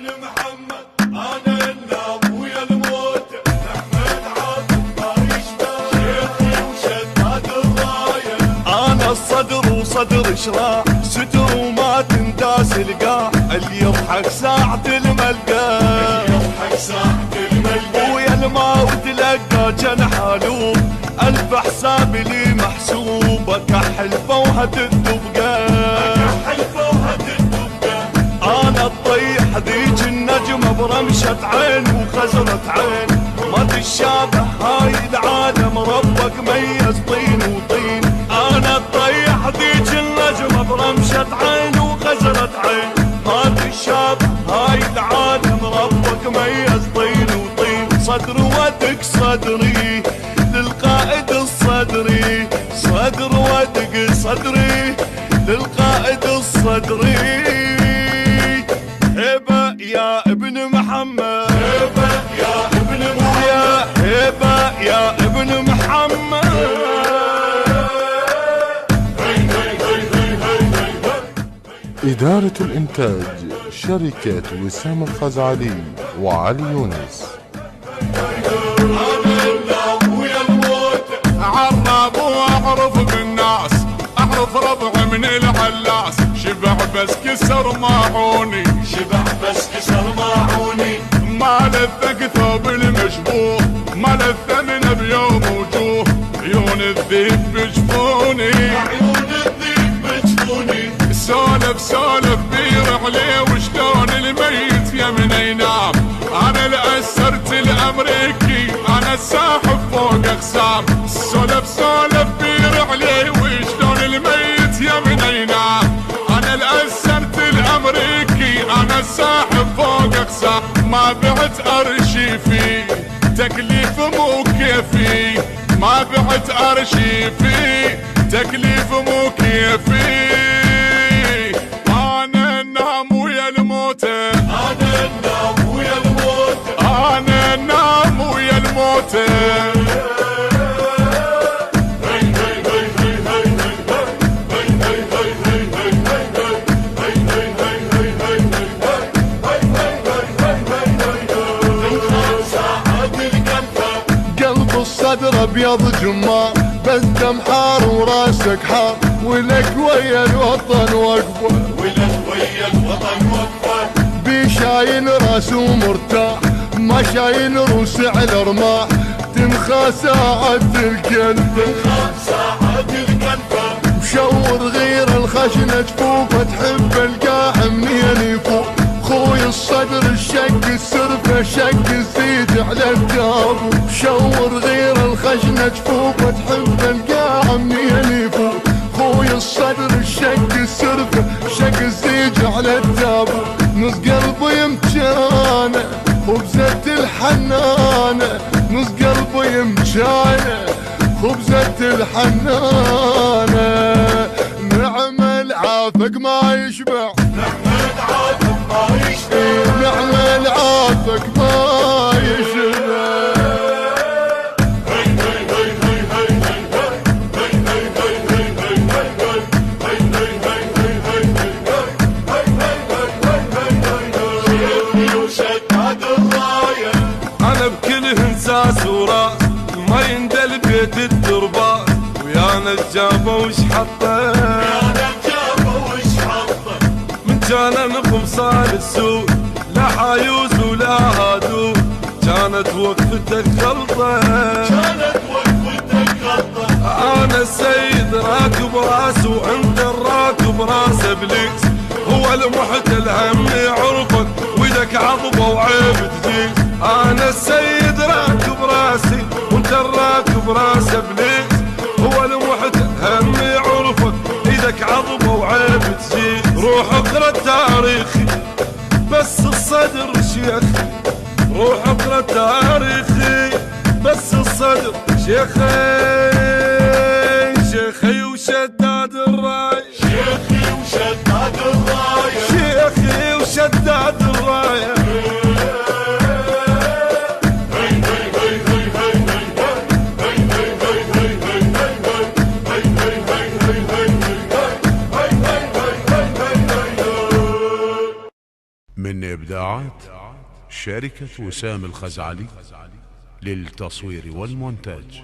ابن محمد انا النام ويا الموت احمد عاطف ما يشبه شيخي وشداد الرايه انا الصدر وصدر شراع ستر وما تنداس القاع اللي يضحك ساعة الملقا ويا الماء وتلقى جنح حلوب ألف حساب لي محسوب أكحل فوهة الدبقة أنا الطيح ذيج النجمة برمشة عين وخزرة عين ما تشابه هاي العالم ربك ميز طين وطين أنا الطيح ذيج النجمة برمشة عين وخزرة عين ما تشابه هاي العالم ربك ميز طين وطين صدر ودق صدري للقائد الصدري صدر ودق صدري للقائد الصدري هبة يا ابن محمد هبة يا ابن محمد هبة يا ابن محمد إدارة الإنتاج شركة وسام الخزعلي وعلي يونس. عرب واعرف بالناس اعرف ربع من العلاس شبع بس كسر ماعوني شبع بس كسر ماعوني ما لثق ثوب المشبوه ما لثمن بيوم وجوه عيون الذيب بجفوني عيون الذيب بجفوني سولف سولف بير عليه وشلون الميت يمن ينام انا الاسرت الامريكي انا الساحب فوق اقسام سولف سولف بير عليه وشلون الميت يمن ينام انا الاسرت الامريكي انا الساحب فوق اقسام ما بعت ارشيفي تكليف مو كيفي ما بعت ارشيفي تكليف مو كيفي انا النام ويا الموت انا النام ويا الموت انا النام ويا الموت قلب الصدر ابيض جمار بس دم حار وراسك حار ولك ويا الوطن وقفه ولك ويا الوطن وقفه بشايل راسه مرتاح ما شايل روس على رماح تنخى ساعة القلب تنخى ساعة القلب مشور غير الخشنة جفوفه تحب القاح منين يفوق خوي الصدر الشق السرفة شق الزيت على الدار مشور غير الخشنة جفوفه تحب القاح منين يفوق خوي الصدر الشق السرفة شق الزيج على الدابو نص قلبي يمجانه خبزة الحنانة نص قلبي يمجانه خبزة الحنانة نعم العافق ما يشبع نعم العافق ما يشبع نعم العافق ما يشبع انا بكلهن ساس وراس ما يندل بيت التربات ويا نجابه وش حطه يا نجابه وش حطه من كان نقمصان السوق لا حايوز ولا هادو كانت وقفتك غلطه كانت وقفتك غلطه انا السيد راكب راسه وانت الراكب راس ابليس هو المحتل هم يعرفك ويدك عضبه وعيب تجيس انا السيد راكب راسي وانت الراكب راس ابليس هو المحتل هم يعرفك ايدك عضبه وعيب تجيس روح اقرا تاريخي بس الصدر شيخي روح اقرا تاريخي بس الصدر شيخي شيخي وشداد الراي شيخي وشداد الرايه شيخي وشداد الرايه من يبدأ إذاعات شركة وسام الخزعلي للتصوير والمونتاج.